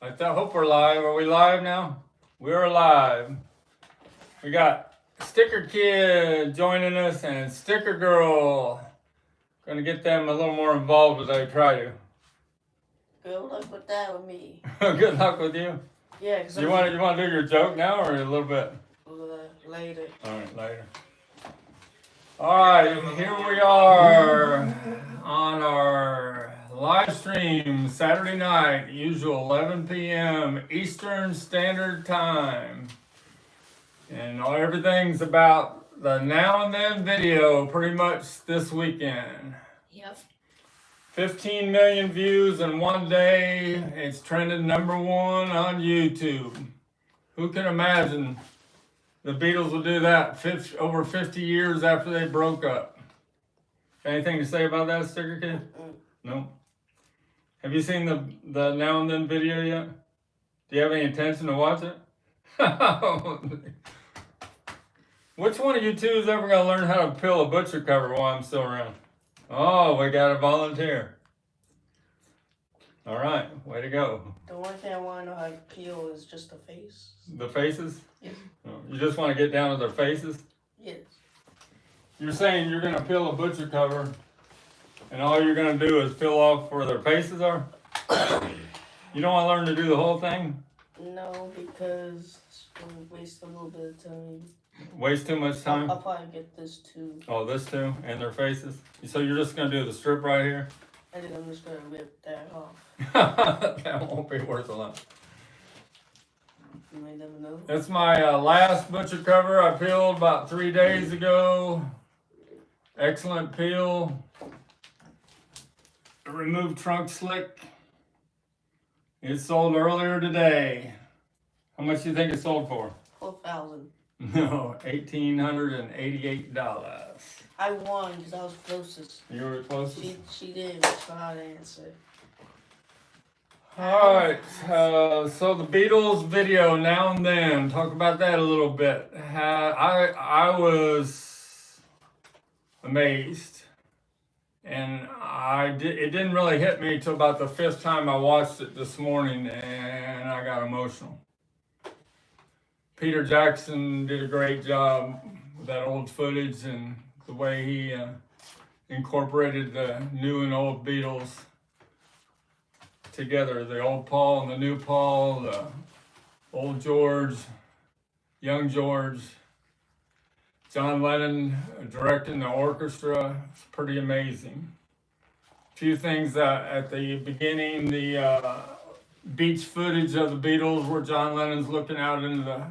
I hope we're live. Are we live now? We're live. We got Sticker Kid joining us and Sticker Girl. Gonna get them a little more involved as I try to. Good luck with that with me. Good luck with you. Yeah, cause You want to do your joke now or a little bit? Later. All right, later. All right, here we are on our live stream Saturday night, usual 11 p.m. Eastern Standard Time. And everything's about the Now and Then video pretty much this weekend. Yep. 15 million views in one day. It's trended #1 on YouTube. Who can imagine the Beatles will do that over 50 years after they broke up? Anything to say about that, Sticker Kid? No. Have you seen the Now and Then video yet? Do you have any intention to watch it? Which one of you two is ever going to learn how to peel a butcher cover while I'm still around? Oh, we got a volunteer. All right, way to go. The only thing I want to know how to peel is just the face. The faces? Yes. Oh, you just want to get down to their faces? Yes. You're saying you're going to peel a butcher cover and all you're going to do is peel off where their faces are? You don't want to learn to do the whole thing? No, because it's going to waste a little bit of time. Waste too much time? I'll probably get this too. Oh, this too? And their faces? So you're just going to do the strip right here? And then I'm just going to rip that off. That won't be worth a lot. You may never know. That's my last butcher cover I peeled about 3 days ago. Excellent peel. Removed trunk slick. It sold earlier today. How much do you think it sold for? 4,000. No, $1,888. I won because I was closest. You were closest? She did, so I'd answer. Alright, so the Beatles video, Now and Then. Talk about that a little bit. I was amazed. And it didn't really hit me till about the 5th time I watched it this morning, and I got emotional. Peter Jackson did a great job with that old footage and the way he incorporated the new and old Beatles together. The old Paul and the new Paul, the old George, young George, John Lennon directing the orchestra. It's pretty amazing. A few things at the beginning, the beach footage of the Beatles where John Lennon's looking out into the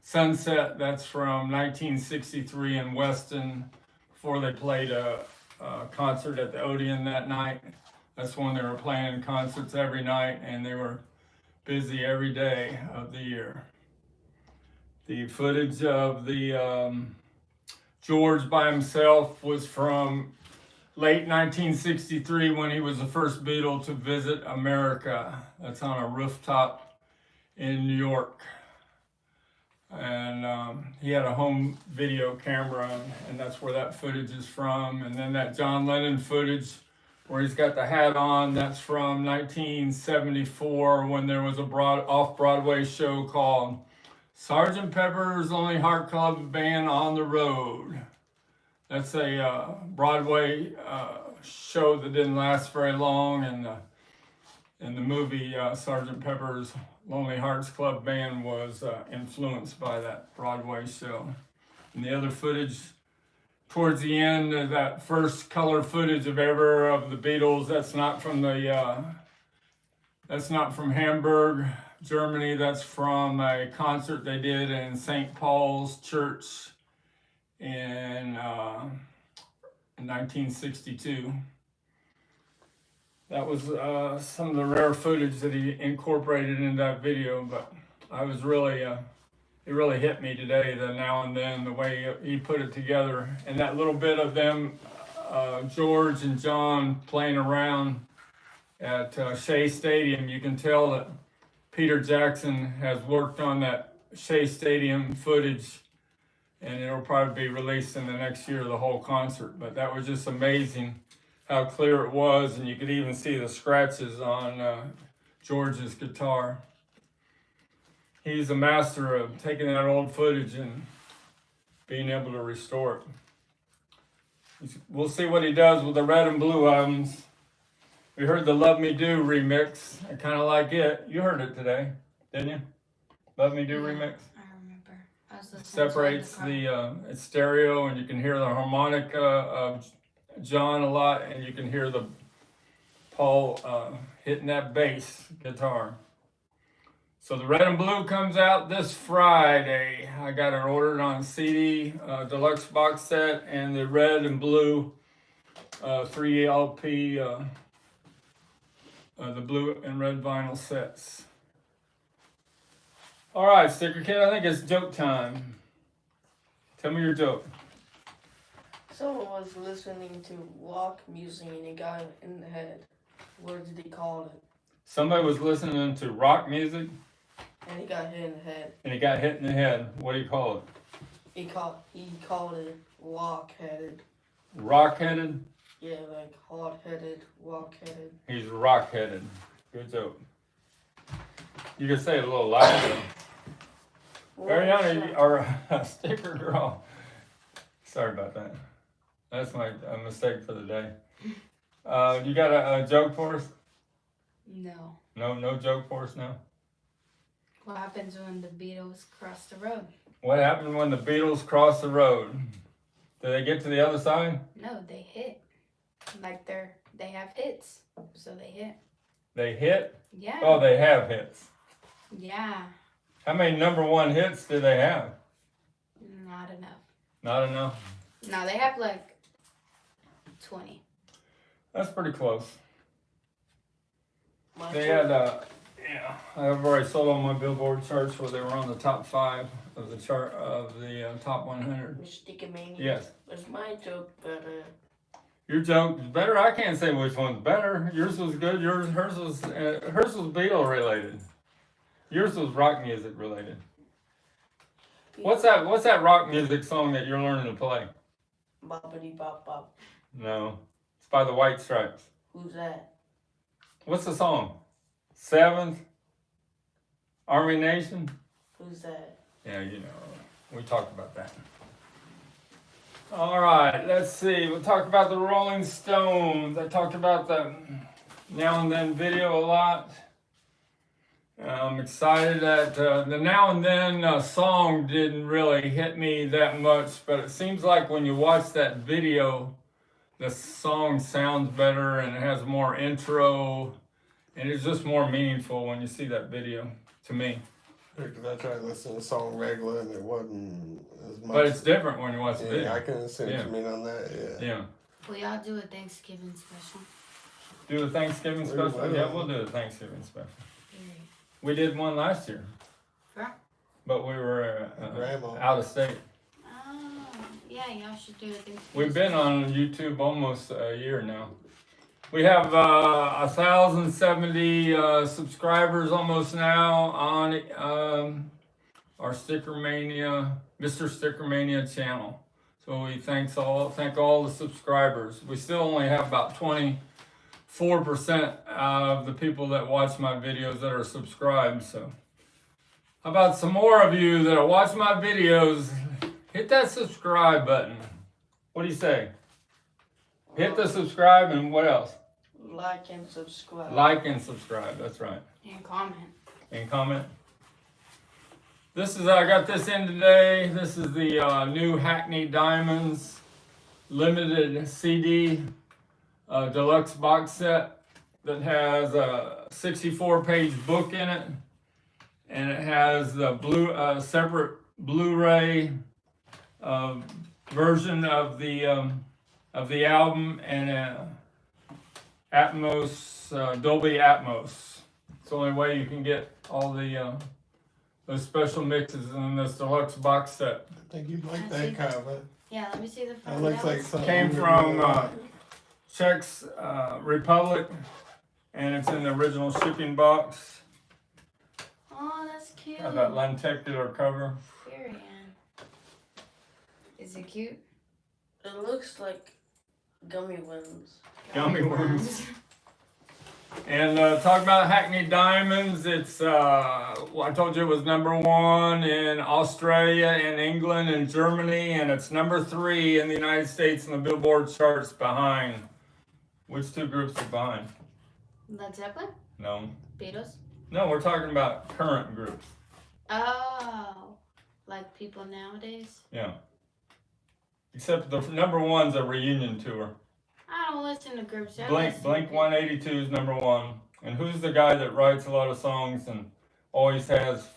sunset. That's from 1963 in Weston before they played a concert at the Odeon that night. That's when they were playing concerts every night and they were busy every day of the year. The footage of the George by himself was from late 1963 when he was the first Beatle to visit America. That's on a rooftop in New York. And he had a home video camera, and that's where that footage is from. And then that John Lennon footage where he's got the hat on, that's from 1974 when there was a off-Broadway show called Sgt. Pepper's Lonely Heart Club Band on the Road. That's a Broadway show that didn't last very long, and the movie Sgt. Pepper's Lonely Hearts Club Band was influenced by that Broadway show. And the other footage towards the end of that first color footage of the Beatles, that's not from Hamburg, Germany. That's from a concert they did in St. Paul's Church in 1962. That was some of the rare footage that he incorporated in that video, but I was really, it really hit me today, the Now and Then, the way he put it together. And that little bit of them, George and John playing around at Shea Stadium, you can tell that Peter Jackson has worked on that Shea Stadium footage, and it'll probably be released in the next year, the whole concert. But that was just amazing how clear it was, and you could even see the scratches on George's guitar. He's a master of taking that old footage and being able to restore it. We'll see what he does with the Red and Blue albums. We heard the Love Me Do remix. I kind of like it. You heard it today, didn't you? Love Me Do remix. I remember. I was listening Separates to it in the car. it's stereo, and you can hear the harmonic of John a lot, and you can hear the Paul hitting that bass guitar. So the Red and Blue comes out this Friday. I got it ordered on CD, deluxe box set, and the Red and Blue 3 LP, the blue and red vinyl sets. All right, Sticker Kid, I think it's joke time. Tell me your joke. Someone was listening to rock music and it got in the head. What did he call it? Somebody was listening to rock music And he got hit in the head. and he got hit in the head. What do you call it? He called it rock-headed. Rock-headed? Yeah, like hard-headed, rock-headed. He's rock-headed. Good joke. You can say it a little louder. Ariana, or Sticker Girl. Sorry about that. That's my mistake for the day. You got a joke for us? No. No joke for us now? What happens when the Beatles cross the road? What happened when the Beatles crossed the road? Did they get to the other side? No, they hit. Like they have hits, so they hit. They hit? Yeah. Oh, they have hits. Yeah. How many number one hits do they have? Not enough. Not enough? No, they have like 20. That's pretty close. My They joke- had, I've already sold on my Billboard charts where they were on the top 5 of the chart of the top 100. STICKERMANIA. Yes. Was my joke better? Your joke is better. I can't say which one's better. Yours was good. Hers was Beatle related. Yours was rock music related. What's that rock music song that you're learning to play? Boppity bop bop. No, it's by the White Stripes. Who's that? What's the song? 7th Army Nation. Who's that? Yeah, you know, we talked about that. All right, let's see. We'll talk about the Rolling Stones. I talked about the Now and Then video a lot. I'm excited that the Now and Then song didn't really hit me that much, but it seems like when you watch that video, the song sounds better and it has more intro, and it's just more meaningful when you see that video, to me. Because I tried to listen to the song regular and it wasn't as much. But it's different when you watch the Yeah, video. I can see what Yeah. you mean on that, yeah. Yeah. Will y'all do a Thanksgiving special? Do the Thanksgiving We special? will. Yeah, we'll do the Thanksgiving special. Period. We did one last year, Yeah. but we were Grandma. out of state. Oh, yeah, y'all should do a Thanksgiving We've been special. on YouTube almost a year now. We have 1,070 subscribers almost now on our STICKERMANIA, Mr. STICKERMANIA channel. So we thank all the subscribers. We still only have about 24% of the people that watch my videos that are subscribed. So how about some more of you that watch my videos? Hit that subscribe button. What do you say? Hit the subscribe and what else? Like and subscribe. Like and subscribe, that's right. And comment. And comment. I got this in today. This is the new Hackney Diamonds limited CD deluxe box set that has a 64-page book in it. And it has the separate Blu-ray version of the album and Dolby Atmos. It's the only way you can get all those special mixes in this deluxe box set. I think you'd like I see. that cover. Yeah, let me see the That front. looks like looks something. Came you from would Czech Republic, and it's in the original shipping box. Oh, that's cute. Got that lenticular cover. Period. Is it cute? It looks like gummy worms. Gummy worms. And talk about Hackney Diamonds. It's well, I told you it was #1 in Australia and England and Germany, and it's #3 in the United States in the Billboard charts behind. Which two groups are behind? Led Zeppelin? No. Beatles? No, we're talking about current groups. Oh, like people nowadays? Yeah. Except the #1's a reunion tour. I don't listen to groups. I Blink listen to 182 is #1. And who's the guy that writes a lot of songs and always has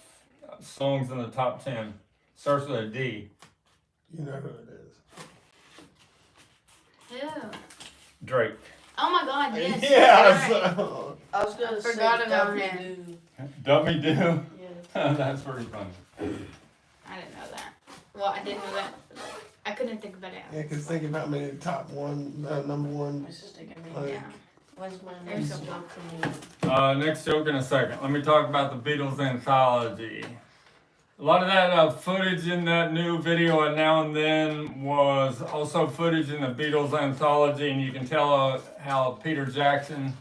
songs in the top 10? Starts with a D. You know who it is. Who? Drake. Oh my God, yes. Yes. Right. I was gonna say forgot about Duffy him. Doo. Dummy Do. Yeah. That's pretty funny. I didn't know that. Well, I didn't know that. I couldn't think of it Yeah, out. because think about me, top one, #1. My sister gave me. Like, Yeah. When's my There's next a joke coming? Next joke in a second. Let me talk about the Beatles anthology. A lot of that footage in that new video and Now and Then was also footage in the Beatles anthology, and you can tell how Peter Jackson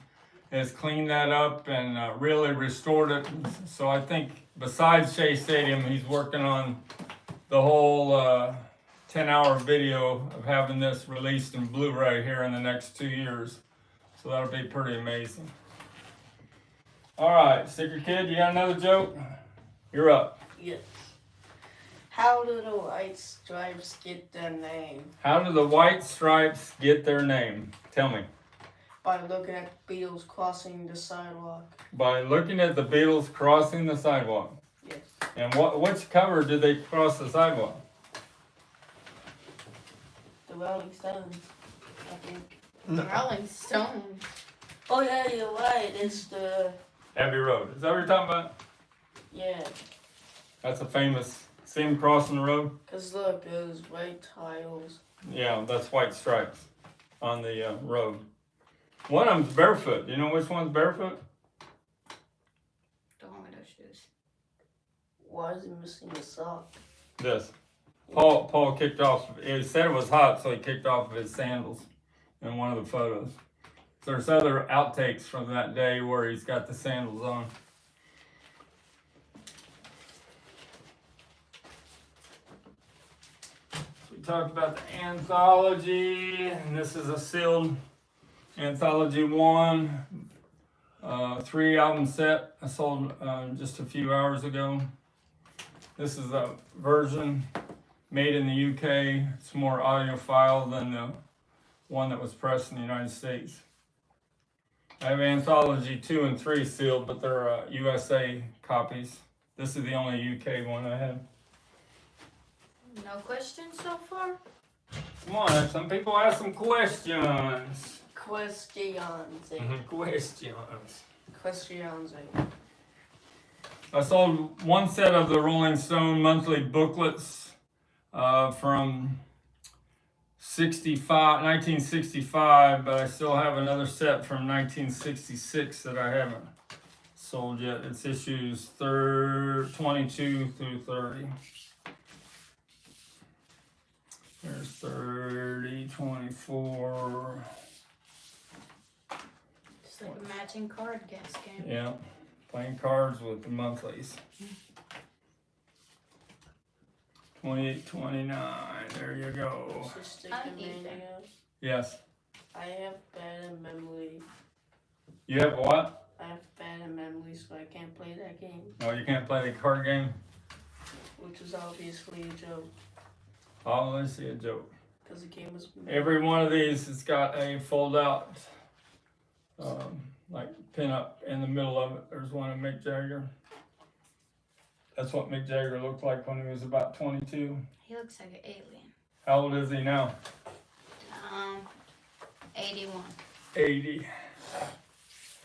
has cleaned that up and really restored it. So I think besides Shea Stadium, he's working on the whole 10-hour video of having this released in Blu-ray here in the next 2 years. So that'll be pretty amazing. All right, Sticker Kid, you got another joke? You're up. Yes. How do the White Stripes get their name? How do the White Stripes get their name? Tell me. By looking at Beatles crossing the sidewalk. By looking at the Beatles crossing the sidewalk. Yes. And which cover did they cross the sidewalk? The Rolling Stones, I think. No. Rolling Stone. Oh yeah, you're right. It's the Abbey Road. Is that what you're talking about? yeah. That's a famous, see him crossing the road? Cause look, it was white tiles. Yeah, that's White Stripes on the road. One of them's barefoot. Do you know which one's barefoot? Don't wear those shoes. Why is he missing a sock? This. Paul kicked off, he said it was hot, so he kicked off of his sandals in one of the photos. There's other outtakes from that day where he's got the sandals on. We talked about the anthology, and this is a sealed anthology 1, 3-album set. I sold just a few hours ago. This is a version made in the UK. It's more audiophile than the one that was pressed in the United States. I have anthology 2 and 3 sealed, but they're USA copies. This is the only UK one I have. No questions so far? Come on, some people ask some questions. Questions. Questions. Questions. I sold one set of the Rolling Stone monthly booklets from 1965, but I still have another set from 1966 that I haven't sold yet. It's issues 22 through 30. There's 30, 24. Just like a matching card guess game. Yeah, playing cards with the monthlies. 28, 29. There you go. STICKERMANIA. Yes. I have bad memory. You have what? I have bad memory, so I can't play that game, Oh, you can't play the card game? which is obviously a joke, Oh, let's see a joke. because the game was. Every one of these has got a fold out, like pin up in the middle of it. There's one of Mick Jagger. That's what Mick Jagger looked like when he was about 22. He looks like an alien. How old is he now? 81. 80.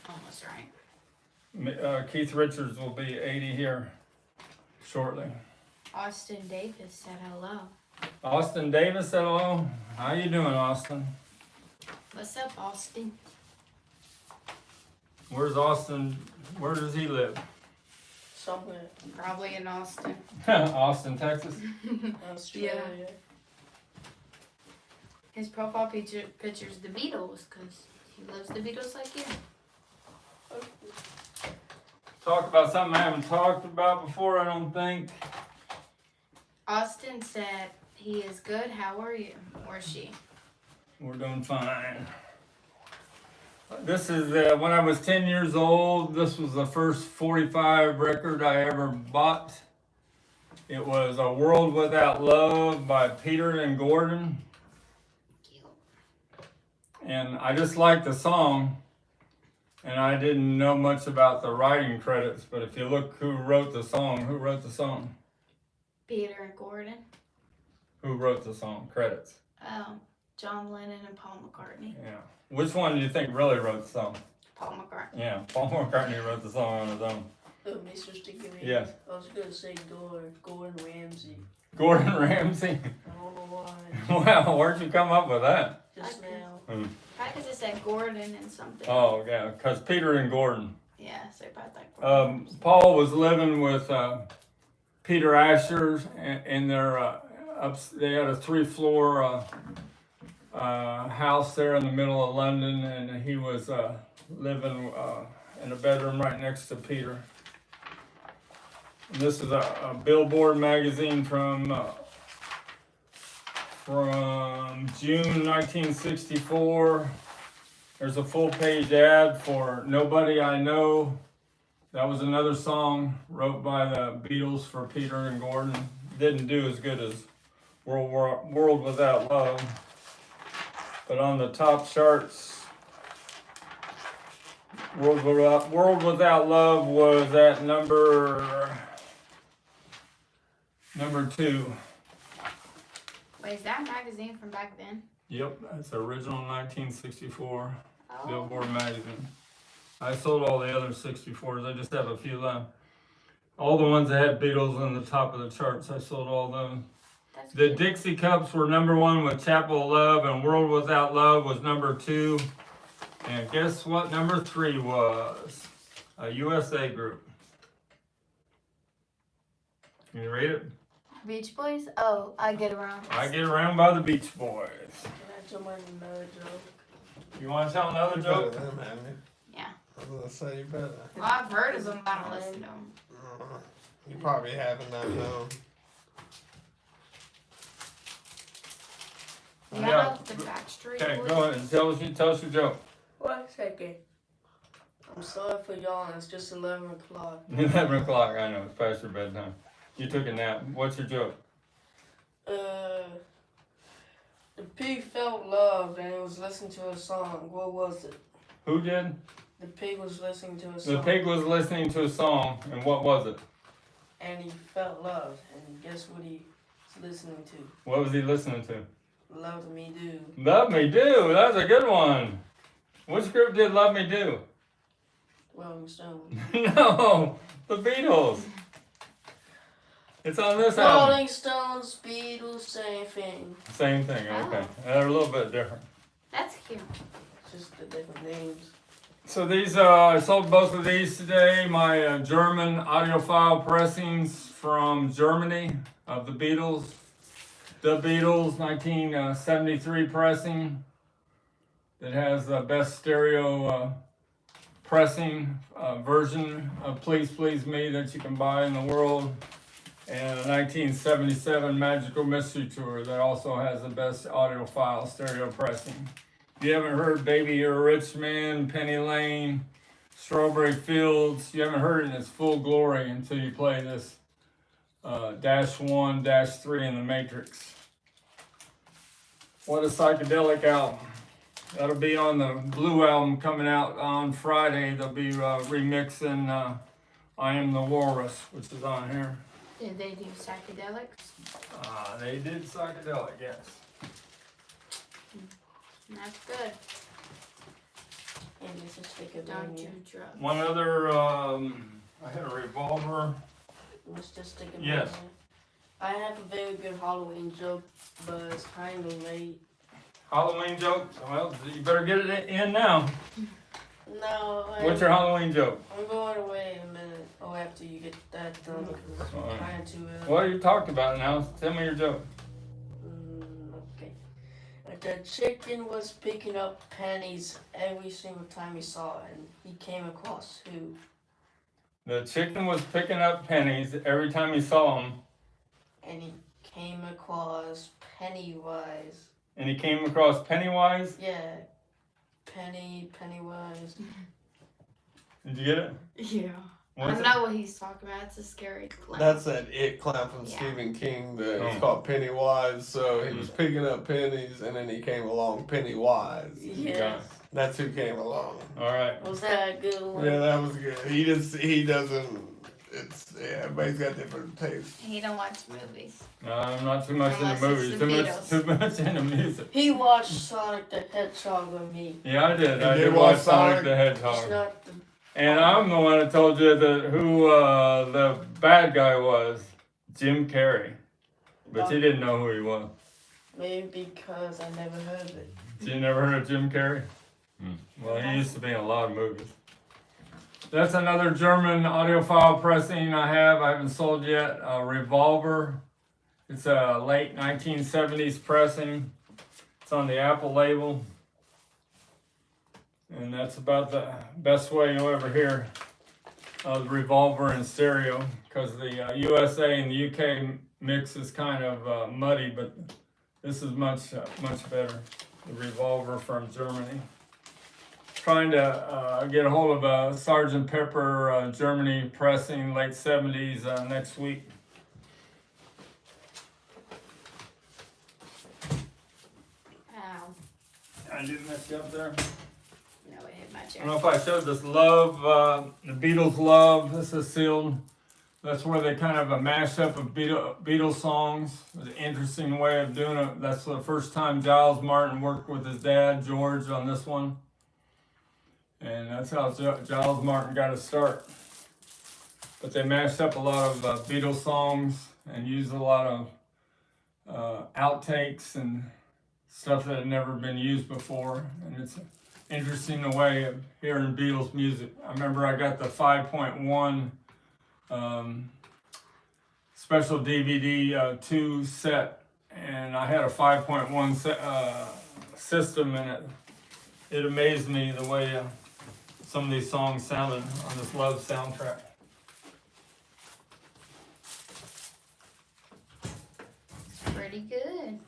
Almost right. Keith Richards will be 80 here shortly. Austin Davis said hello. Austin Davis said hello. How you doing, Austin? What's up, Austin? Where's Austin? Where does he live? Somewhere. Probably in Austin. Austin, Texas. Australia. His profile picture's the Beatles, because he loves the Beatles like you. Talk about something I haven't talked about before, I don't think. Austin said he is good. How are you? Or she? We're doing fine. This is when I was 10 years old. This was the first 45 record I ever bought. It was A World Without Love by Peter and Gordon. And I just liked the song. And I didn't know much about the writing credits, but if you look who wrote the song, Peter and Gordon. Who wrote the song? Credits. John Lennon and Paul McCartney. Yeah. Which one do you think really wrote the song? Paul McCartney. Yeah, Paul McCartney wrote the song on his own. Oh, Mr. STICKERMANIA. Yes. I was gonna say Gordon Ramsay. Gordon Ramsay? I don't know why. Wow, where'd you come up with that? Just now. Probably because it said Gordon and something. Oh, yeah, because Peter and Gordon. Yeah, so about that Gordon. Paul was living with Peter Asher in their, they had a 3-floor house there in the middle of London, and he was living in a bedroom right next to Peter. And this is a Billboard magazine from June 1964. There's a full-page ad for Nobody I Know. That was another song wrote by the Beatles for Peter and Gordon. Didn't do as good as World Without Love. But on the top charts, World Without Love was at number 2. Wait, is that a magazine from back then? Yep, that's the original 1964 Oh. Billboard magazine. I sold all the other 64s. I just have a few left. All the ones that had Beatles on the top of the charts, I sold all them. That's The cool. Dixie Cups were number 1 with Chapel of Love, and World Without Love was number 2. And guess what number 3 was? A USA group. Can you read it? Beach Boys? Oh, I Get Around. I Get Around by the Beach Boys. Can I tell my another joke? You want to tell another You better joke? than them, haven't you? Yeah. I was gonna say you better. Well, I've heard of them, but I don't listen to them. You probably haven't not known. You Yeah. know the Backstreet Okay, Boys? go ahead and tell us your joke. 1 second. I'm sorry for y'all. It's just 11 o'clock. 11 o'clock, I know, it's past your bedtime. You took a nap. What's your joke? The pig felt loved and it was listening to a song. What was it? Who did? The pig was listening to a song. The pig was listening to a song, and what was it? And he felt loved. And guess what he was listening to? What was he listening to? Love Me Do. Love Me Do, that's a good one. Which group did Love Me Do? Rolling Stones. No, the Beatles. It's on this album. Rolling Stones, Beatles, same thing. Same thing, okay. They're a little bit different. That's cute. Just the different names. So these, I sold both of these today. My German audiophile pressings from Germany of the Beatles. The Beatles 1973 pressing that has the best stereo pressing version of Please Please Me that you can buy in the world. And a 1977 Magical Mystery Tour that also has the best audiophile stereo pressing. If you haven't heard Baby You're a Rich Man, Penny Lane, Strawberry Fields, you haven't heard it in its full glory until you play this -1, -3 in the Matrix. What a psychedelic album. That'll be on the Blue album coming out on Friday. They'll be remixing I Am the Walrus, which is on here. Did they do psychedelics? They did psychedelic, yes. That's good. And it's a sticker Don't do mania. drugs. One other, I had a revolver. Mr. Sticker Yes. Mania. I have a very good Halloween joke, but it's kind of late. Halloween joke? Well, you better get it in now. No. What's your Halloween joke? I'm going away in a minute. Oh, after you get that done, because it's Alright. kind of too early. What you talked about now? Tell me your joke. Okay. A the chicken was picking up pennies every single time he saw it, and he came across who? The chicken was picking up pennies every time he saw them, And he came across Pennywise. and he came across Pennywise. Yeah, Pennywise. Did you get it? Yeah. I What's don't know what he's talking about. It's a scary clown. That's that It clown from Yeah. Stephen King. That Oh. it's called Pennywise. So he was picking up pennies, and then he came along Pennywise. Yeah. That's who came along. All right. Was that a good one? Yeah, that was good. He doesn't. It's everybody's got different tastes. He don't watch movies. No, I'm not too much Unless into it's movies. the Too much into music. He watched Sonic the Hedgehog with me. Yeah, I did. You I did did watch watch Sonic Sonic? the It's Hedgehog. not the And I'm the one that told you that who the bad guy was, Jim Carrey. But you didn't know who he was. maybe because I never heard of it. You never heard of Jim Carrey? Well, he used to be in a lot of movies. That's another German audiophile pressing I have. I haven't sold yet. A Revolver. It's a late 1970s pressing. It's on the Apple label. And that's about the best way you'll ever hear the Revolver in stereo, because the USA and the UK mix is kind of muddy, but this is much better. The Revolver from Germany. Trying to get a hold of Sgt. Pepper Germany pressing, late 70s next week. Ow. I didn't mess you up there. No, it hit my I chair. don't know if I showed this Love, the Beatles Love. This is sealed. That's where they kind of a mashup of Beatles songs. It was an interesting way of doing it. That's the first time Giles Martin worked with his dad, George, on this one. And that's how Giles Martin got his start. But they mashed up a lot of Beatles songs and used a lot of outtakes and stuff that had never been used before. And it's interesting the way of hearing Beatles music. I remember I got the 5.1 special DVD 2 set, and I had a 5.1 system, and it amazed me the way some of these songs sounded on this Love soundtrack. Pretty good.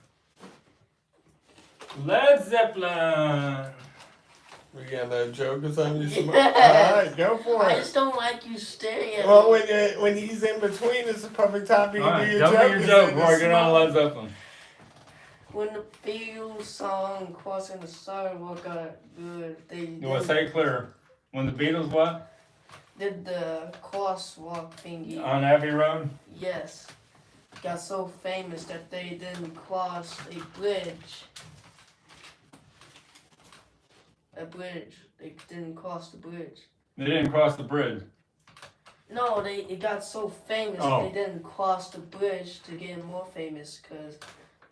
Led Zeppelin. We got no joke or something? Yeah. Alright, go for I it. just don't like you staring at Well, me. when he's in between, it's the perfect time for you All to do right, your tell joke. me your joke before I get on Led Zeppelin. When the Beatles song Crossing the Sidewalk got good, they You want to say it clearer? When the Beatles what? did the crosswalk thingy. On Abbey Road? Yes. Got so famous that they didn't cross a bridge. They didn't cross the bridge. They didn't cross the bridge. No, it got so famous Oh. they didn't cross the bridge to get more famous, because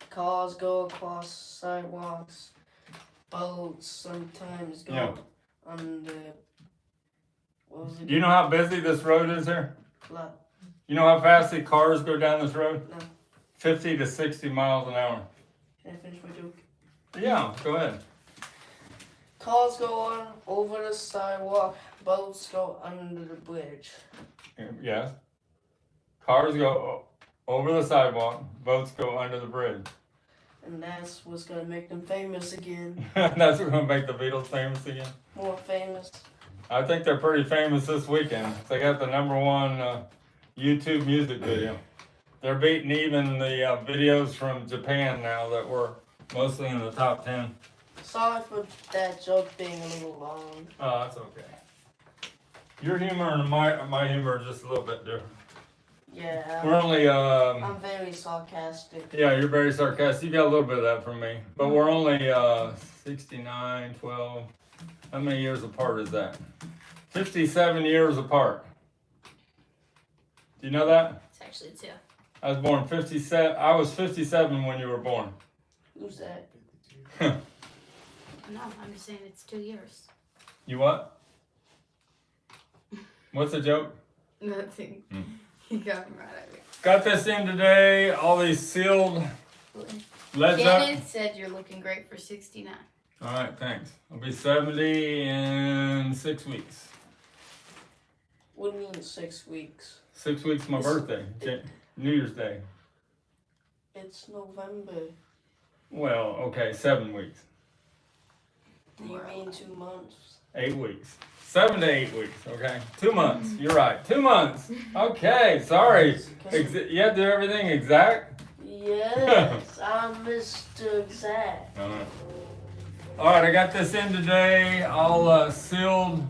cars go across sidewalks, boats sometimes go Yeah. on the, what was it? Do you know how busy this road is here? Lot. You know how fast the cars go down this road? No. 50 to 60 miles an hour. Can I finish my joke? Yeah, go ahead. Cars go on over the sidewalk, boats go under the bridge. Yes. Cars go over the sidewalk, boats go under the bridge. And that's what's gonna make them famous again. That's what's going to make the Beatles famous again. More famous. I think they're pretty famous this weekend. They got the #1 YouTube music video. They're beating even the videos from Japan now that were mostly in the top 10. Sorry for that joke being a little long. Oh, that's okay. Your humor and my humor are just a little bit different. Yeah, We're only, I'm very sarcastic. yeah, you're very sarcastic. You got a little bit of that from me. But we're only 69, 12. How many years apart is that? 57 years apart. Do you know that? It's actually 2. I was born 57. I was 57 when you were born. Who's that? No, I'm just saying it's 2 years. You what? What's the joke? Nothing. You got me right at me. Got this in today. All these sealed Led Zeppelin. Janet said you're looking great for 69. All right, thanks. I'll be 70 in 6 weeks. What do you mean 6 weeks? 6 weeks, my birthday, New Year's Day. It's November. Well, okay, 7 weeks, Do you mean 2 months? 8 weeks, 7 to 8 weeks. Okay, 2 months. You're right, 2 months. Okay, sorry. You have to do everything exact. Yes, I'm Mr. Exact. All right, I got this in today. All sealed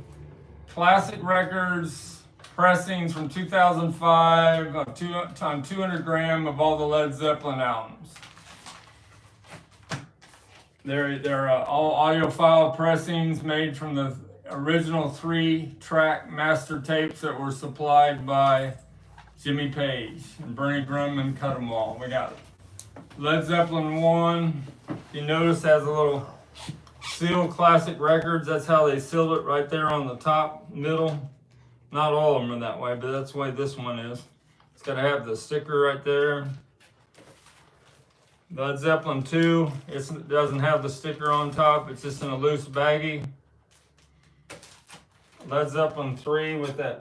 classic records, pressings from 2005, on 200 gram of all the Led Zeppelin albums. They're all audiophile pressings made from the original 3-track master tapes that were supplied by Jimmy Page and Bernie Grundman cut them all. We got Led Zeppelin 1. You notice has a little seal classic records. That's how they sealed it right there on the top middle. Not all of them are that way, but that's the way this one is. It's got to have the sticker right there. Led Zeppelin 2, it doesn't have the sticker on top. It's just in a loose baggie. Led Zeppelin 3 with the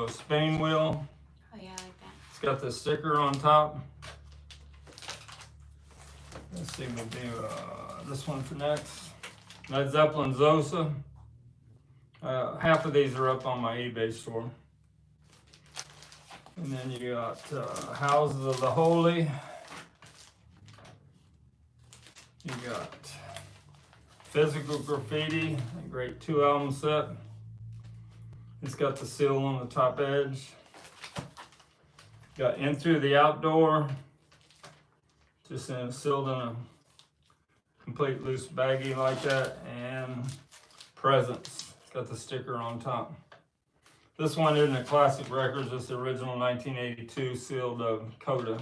spinning wheel. Oh yeah, I like that. It's got the sticker on top. Let's see, we'll do this one for next. Led Zeppelin Zosa. Half of these are up on my eBay store. And then you got Houses of the Holy. You got Physical Graffiti, a great 2-album set. It's got the seal on the top edge. Got Into the Outdoor, just sealed in a complete loose baggie like that. And Presents, it's got the sticker on top. This one isn't a classic record, it's the original 1982 sealed Coda.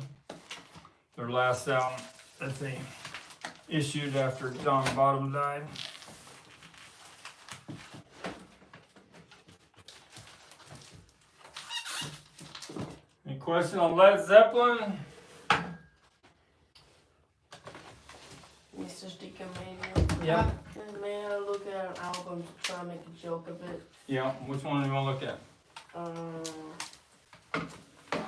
Their last album that they issued after John Bottom died. Any question on Led Zeppelin? Mr. STICKERMANIA. Yeah. May I look at an album to try and make a joke of it? Yeah, which one do you want to look at?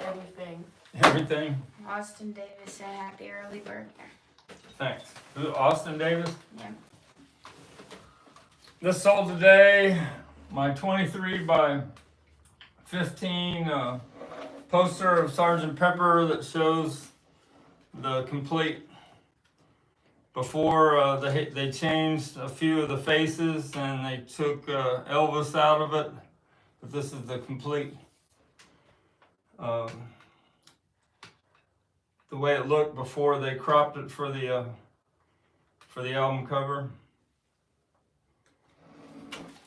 Everything. Everything? Austin Davis said happy early birthday. Thanks. Who, Austin Davis? Yeah. This sold today, my 23 by 15 poster of Sgt. Pepper that shows the complete, before they changed a few of the faces and they took Elvis out of it. But this is the complete, the way it looked before they cropped it for the album cover.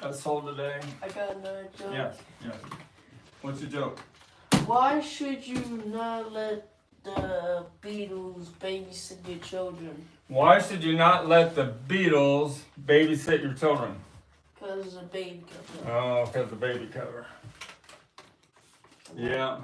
That sold today. I got another joke. Yes, yes. What's your joke? Why should you not let the Beatles babysit your children? Why should you not let the Beatles babysit your children? Because it's a baby cover. Oh, because the baby cover. Yeah.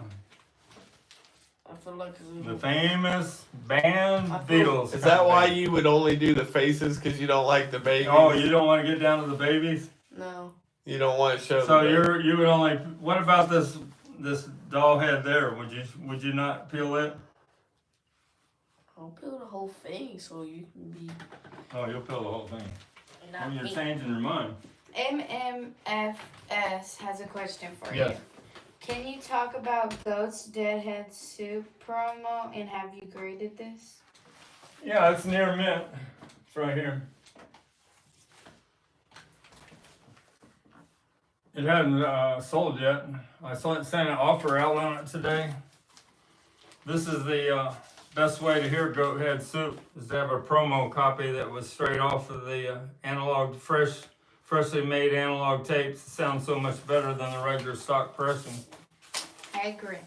I feel like it's The famous band Beatles. Is that why you would only do the faces because you don't like the babies? Oh, you don't want to get down to the babies? No. You don't want to show. So the you would only. What about this doll head there? Would you not peel it? I'll peel the whole thing so you can be. Oh, you'll peel the whole thing. Not When you're me. changing your mind. MMFS has a question for Yes. you. Can you talk about Goat's Deadhead Soup promo and have you graded this? Yeah, it's near mint. It's right here. It hadn't sold yet. I sent an offer out on it today. This is the best way to hear Goat Head Soup is to have a promo copy that was straight off of the freshly made analog tapes. It sounds so much better than the regular stock pressing. I agree.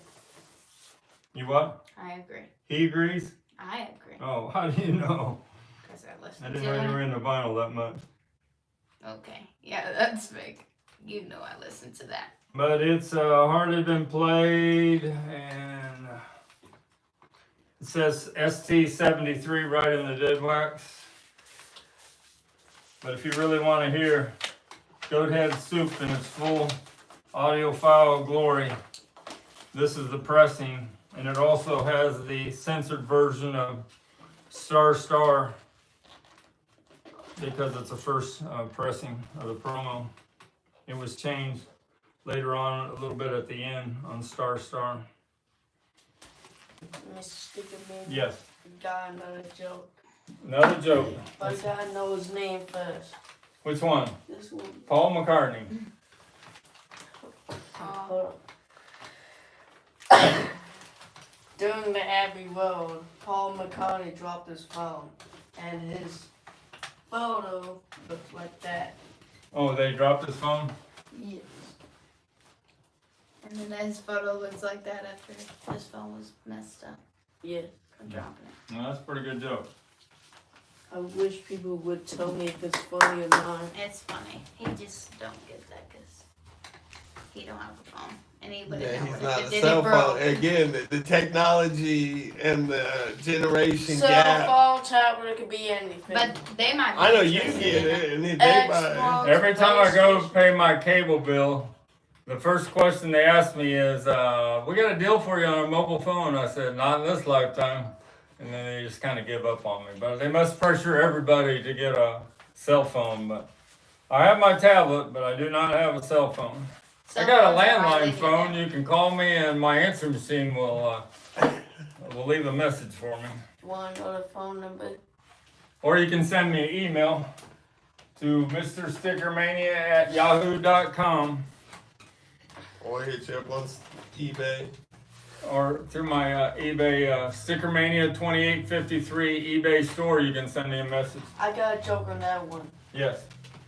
You what? I agree. He agrees? I agree. Oh, how do you know? Because I I listened didn't to know you it. were into vinyl that much. Okay. Yeah, that's big. You know I listened to that. But it's hardly been played, and It says ST73 right in the dead wax. But if you really want to hear Goathead Soup in its full audiophile glory, this is the pressing, and it also has the censored version of Star Star because it's the first pressing of the promo. It was changed later on a little bit at the end on Star Star. Mr. Stickerman. Yes, Got another joke. another joke. But I gotta know his name first. Which one? This one. Paul McCartney. Hold on. During the Abbey Road, Paul McCartney dropped his phone, and his photo looked like that. Oh, they dropped his phone? Yes. And then his photo looks like that after his phone was messed up Yes. from dropping it. No, that's a pretty good joke. I wish people would tell me if it's funny or not. It's funny. He just don't get that because he don't have a phone. And he would have Yeah, known he's if not it a did cell it phone. broke. Again, the technology and the generation Cell gap. phone, tablet, it could be anything. But they might be I know you interested get in it, and then they buy Xbox. Every time I go pay my cable bill, the first question they ask me is, we got a deal for you on a mobile phone. I said, not in this lifetime. And then they just kind of give up on me. But they must pressure everybody to get a cell phone. But I have my tablet, but I do not have a cell phone. I got a landline phone. You can call me, and my answering machine will leave a message for me. You want another phone number? Or you can send me an email to mrstickermania@yahoo.com or hit you up on eBay. or through my eBay Stickermania 2853 eBay store. You can send me a message. I got a joke on that one. Yes.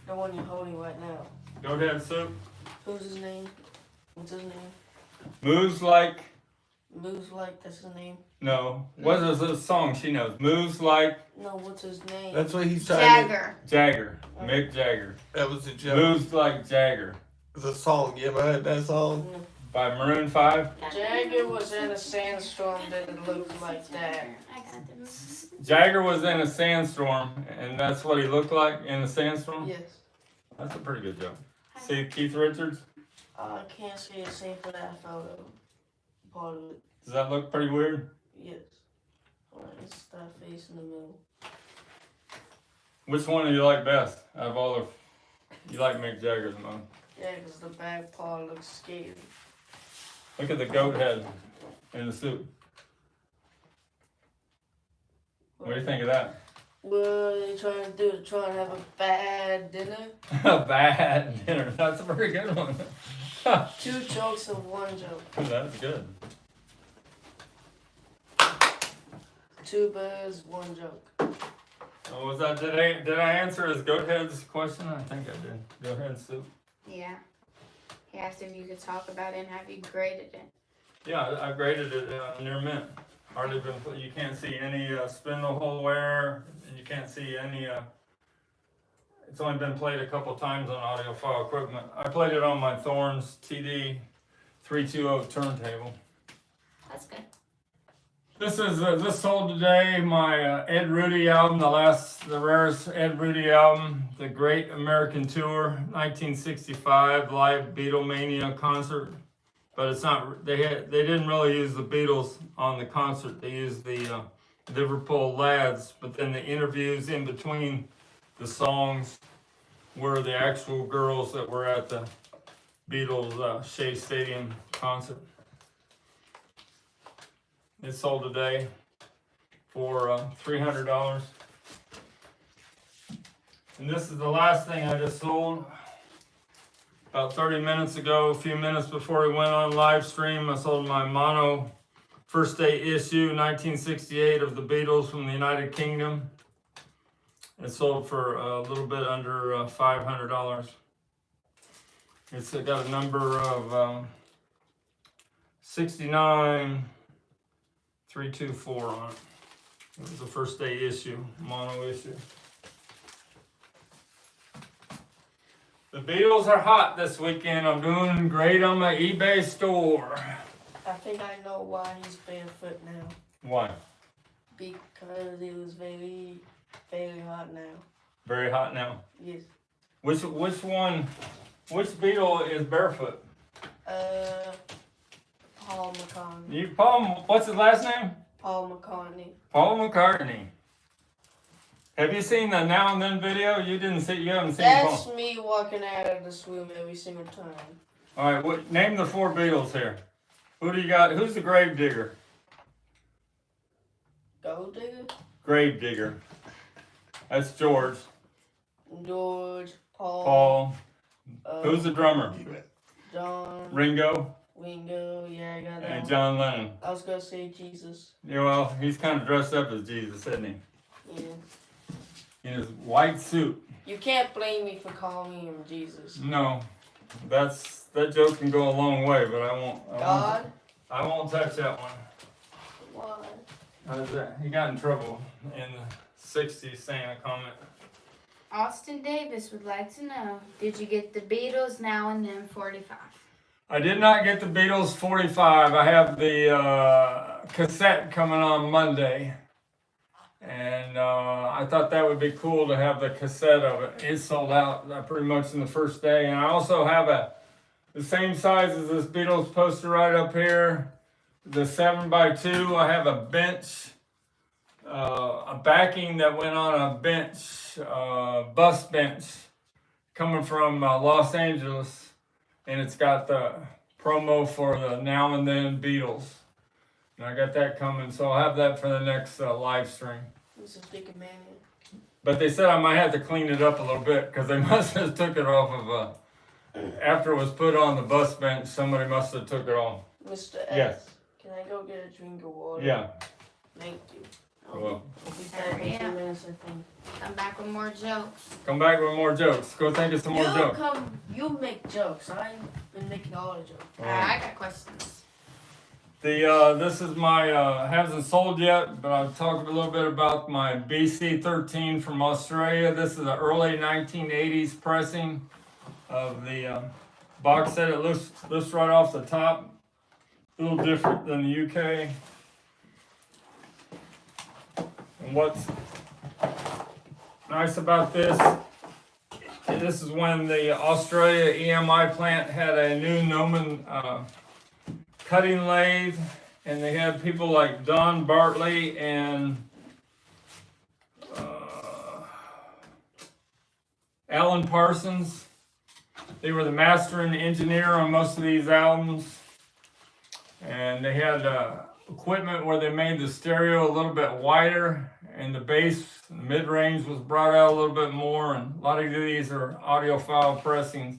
The one you're holding right now. Goathead Soup. Who's his name? What's his name? Moves like. Moves like, that's his name. No. What is this song she knows? Moves like No, what's his name? That's what he's trying Jagger. Jagger. Mick Jagger. to. That was a joke. Moves like Jagger. The song. You ever heard that song? No. By Maroon 5. Jagger was in a sandstorm that it looked like that. I got them. Jagger was in a sandstorm, and that's what he looked like in the sandstorm? Yes. That's a pretty good joke. See Keith Richards? I can't say the same for that photo. Part of it. Does that look pretty weird? Yes. Alright, it's that face in the middle. Which one do you like best out of all of? You like Mick Jagger the most? Yeah, because the back part looks scary. Look at the goat head in the suit. What do you think of that? What are they trying to do? They're trying to have a bad dinner? A bad dinner. That's a pretty good one. 2 jokes and 1 joke. That's good. 2 birds, 1 joke. Oh, was that? Did I answer his goat head's question? I think I did. Goat head soup. Yeah. He asked if you could talk about it and have you graded it. Yeah, I graded it near mint. Hardly been. You can't see any spindle hole wear. And you can't see any. It's only been played a couple times on audiophile equipment. I played it on my Thorns TD 320 turntable. That's good. This sold today. My Ed Rudy album, the rarest Ed Rudy album, the Great American Tour, 1965 live Beatlemania concert. But it's not. They didn't really use the Beatles on the concert. They used the Liverpool Lads. But then the interviews in between the songs were the actual girls that were at the Beatles Shea Stadium concert. It sold today for $300. And this is the last thing I just sold. About 30 minutes ago, a few minutes before we went on live stream, I sold my mono first day issue, 1968 of the Beatles from the United Kingdom. It sold for a little bit under $500. It's got a number of 69324 on it. It was the first day issue, mono issue. The Beatles are hot this weekend. I'm doing great on my eBay store. I think I know why he's barefoot now. Why? because it was very, very hot now. Very hot now. Yes. Which Beatle is barefoot? Paul McCartney. What's his last name? Paul McCartney. Paul McCartney. Have you seen the Now and Then video? You haven't seen That's Paul. me walking out of the swim every single time. All right, name the 4 Beatles here. Who do you got? Who's the grave digger? Gold Digger? Grave digger. That's George. George, Paul. Who's the drummer? John, Ringo Ringo, yeah, I got that. and one. John Lennon. I was gonna say Jesus. Yeah, well, he's kind of dressed up as Jesus, isn't he? Yeah. In his white suit. You can't blame me for calling him Jesus. No, that joke can go a long way, but I won't. I won't touch that one. Why? How's that? He got in trouble in the '60s saying a comment. Austin Davis would like to know, did you get the Beatles Now and Then 45? I did not get the Beatles 45. I have the cassette coming on Monday. And I thought that would be cool to have the cassette of it. It sold out pretty much in the first day. And I also have the same size as this Beatles poster right up here. The 7x2. I have a bench, a backing that went on a bench, bus bench, coming from Los Angeles. And it's got the promo for the Now and Then Beatles. And I got that coming, so I'll have that for the next live stream. This is STICKERMANIA. But they said I might have to clean it up a little bit because they must have took it off of after it was put on the bus bench. Somebody must have took it off. Mr. S, Yes. can I go get a drink of water? Yeah. Thank you. Well, I'll be back in 2 minutes, I think. Come back with more jokes. come back with more jokes. Go think of some more jokes. You make jokes. I've been making all the jokes. I got questions. This is my hasn't sold yet, but I'll talk a little bit about my BC13 from Australia. This is an early 1980s pressing of the box set. It lifts right off the top. A little different than the UK. And what's nice about this is when the Australia EMI plant had a new Noman cutting lathe, and they had people like Don Bartley and Alan Parsons. They were the master and the engineer on most of these albums, and they had equipment where they made the stereo a little bit wider, and the bass, the mid-range was brought out a little bit more, and a lot of these are audiophile pressings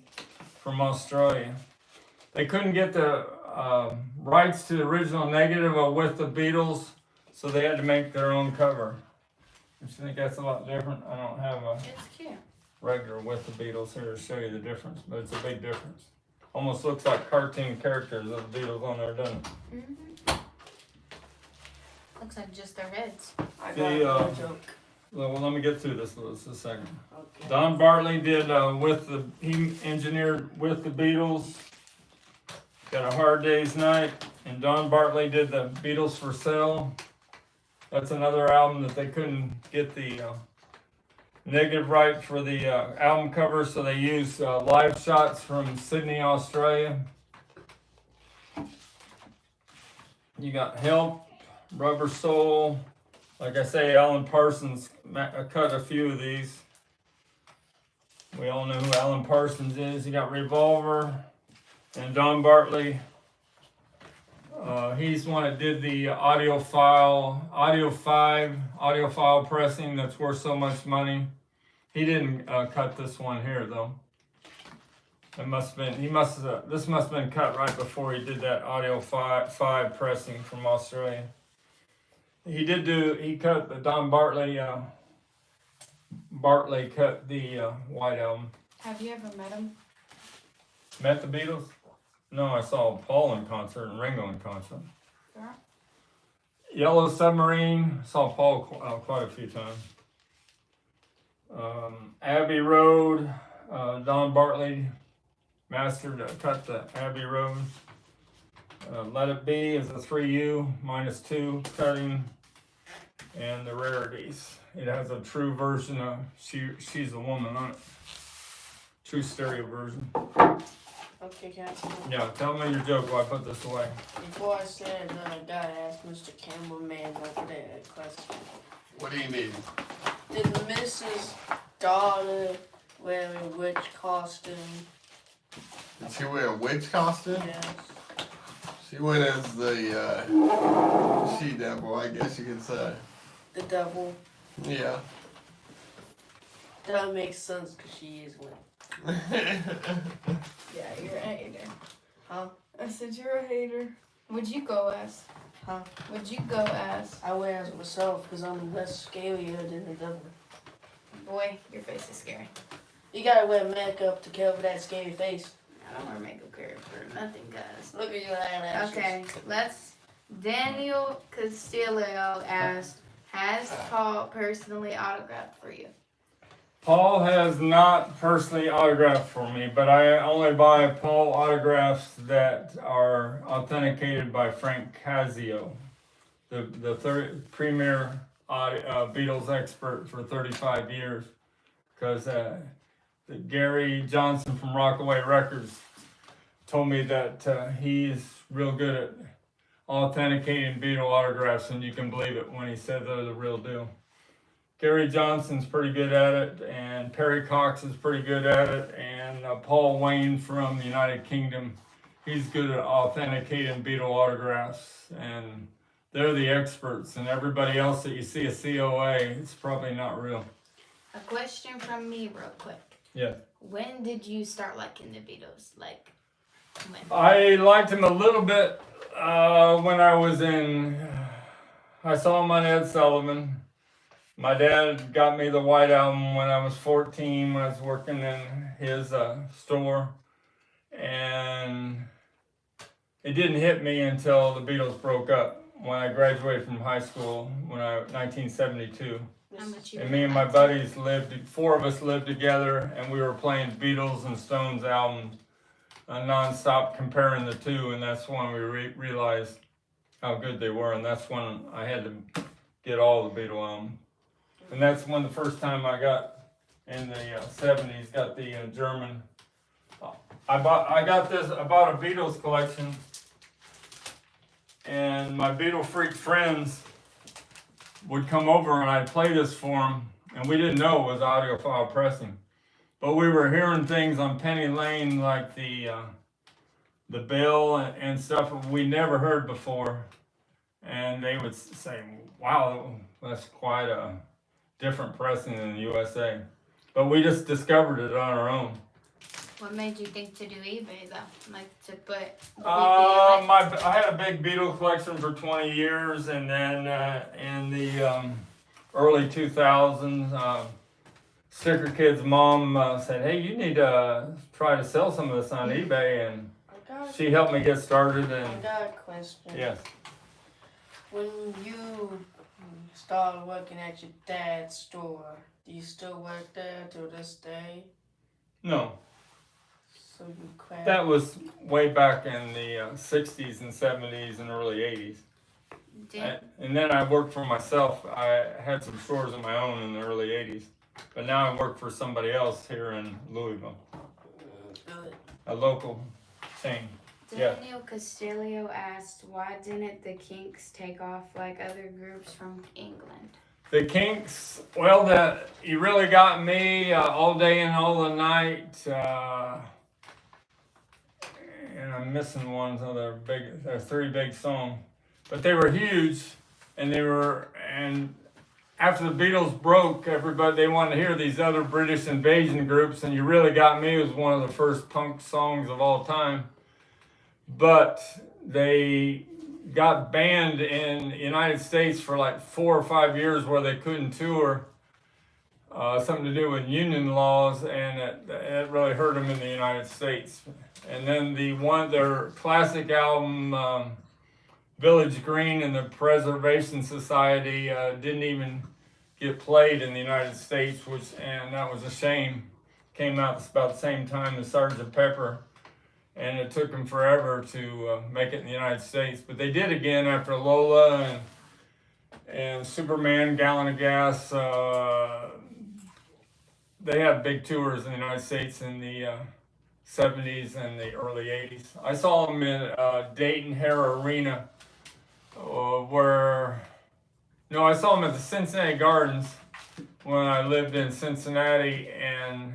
from Australia. They couldn't get the rights to the original negative with the Beatles, so they had to make their own cover. Which I think that's a lot different. I don't have a It's cute. regular with the Beatles here to show you the difference, but it's a big difference. Almost looks like cartoon characters of the Beatles on there, doesn't it? Mm-hmm. Looks like just their heads. I got The, another joke. Well, let me get through this just a second. Okay. Don Bartley did he engineered with the Beatles. Got a Hard Day's Night, and Don Bartley did the Beatles for Sale. That's another album that they couldn't get the negative right for the album cover, so they used live shots from Sydney, Australia. You got Help, Rubber Soul. Like I say, Alan Parsons cut a few of these. We all know who Alan Parsons is. You got Revolver. And Don Bartley, he's one that did the audiophile pressing that's worth so much money. He didn't cut this one here though. It must have been, this must have been cut right before he did that Audio 5 pressing from Australia. He cut the Don Bartley, Bartley cut the White Album. Have you ever met him? Met the Beatles? No, I saw Paul in concert and Ringo in concert. Yeah. Yellow Submarine, saw Paul quite a few times. Abbey Road, Don Bartley mastered cut the Abbey Road. Let It Be is a 3U -2 cutting. and the rarities. It has a true version of She's a Woman on it. True stereo version. Okay, can I Yeah, tell me your joke while I put this away. Before I said that, I gotta ask Mr. Cameraman over there a question. What do you mean? Did Mrs. Daughter wear a witch costume? Did she wear a witch costume? Yes. She went as the she-devil, I guess you could say. The devil. Yeah. That makes sense because she is one. Yeah, you're a hater. Huh? I said you're a hater. Would you go as? Huh? Would you go as? I wear as myself because I'm less scarier than the devil. Boy, your face is scary. You gotta wear makeup to cover that scary face. I don't wear makeup for nothing, guys. Look at your eyelashes. Okay, let's. Daniel Castillo asked, has Paul personally autographed for you? Paul has not personally autographed for me, but I only buy Paul autographs that are authenticated by Frank Casio, the premier Beatles expert for 35 years. Because Gary Johnson from Rockaway Records told me that he's real good at authenticating Beatle autographs, and you can believe it when he said they're the real deal. Gary Johnson's pretty good at it, and Perry Cox is pretty good at it, and Paul Wayne from the United Kingdom, he's good at authenticating Beatle autographs, and they're the experts, and everybody else that you see a COA, it's probably not real. A question from me, real quick. Yeah. When did you start liking the Beatles? Like, when? I liked him a little bit when I was I saw him on Ed Sullivan. My dad got me the White Album when I was 14 when I was working in his store. And it didn't hit me until the Beatles broke up when I graduated from high school, 1972. How much you And me and my buddies four of us lived together, and we were playing Beatles and Stones albums non-stop, comparing the two, and that's when we realized how good they were, and that's when I had to get all the Beatle albums. And that's when the first time I got, in the 70s, got the German. I bought a Beatles collection, and my Beatle freak friends would come over and I'd play this for them, and we didn't know it was audiophile pressing. But we were hearing things on Penny Lane like the Bill and stuff we never heard before. And they would say, wow, that's quite a different pressing in the USA. But we just discovered it on our own. What made you think to do eBay though? Like to put I had a big Beatle collection for 20 years, and then in the early 2000s, Sticker Kid's mom said, hey, you need to try to sell some of this on eBay, and she helped me get started. I And got a question. yes. When you started working at your dad's store, do you still work there till this day? No, So you quit? that was way back in the 60s and 70s and early 80s. And then I worked for myself. I had some stores of my own in the early 80s. But now I work for somebody else here in Louisville, Good. a local chain. Yeah. Daniel Castillo asked, why didn't the Kinks take off like other groups from England? The Kinks, well, you really got me all day and all the night. And I'm missing one, so they're three big songs. But they were huge, and after the Beatles broke, they wanted to hear these other British invasion groups, and You Really Got Me was one of the first punk songs of all time. But they got banned in the United States for like 4 or 5 years where they couldn't tour. Something to do with union laws, and it really hurt them in the United States. And then their classic album, Village Green and the Preservation Society, didn't even get played in the United States, and that was a shame. Came out about the same time as Sgt. Pepper, and it took them forever to make it in the United States. But they did again after Lola, and Superman, Gallon of Gas. They had big tours in the United States in the 70s and the early 80s. I saw them in Dayton Hare Arena, I saw them at the Cincinnati Gardens when I lived in Cincinnati, and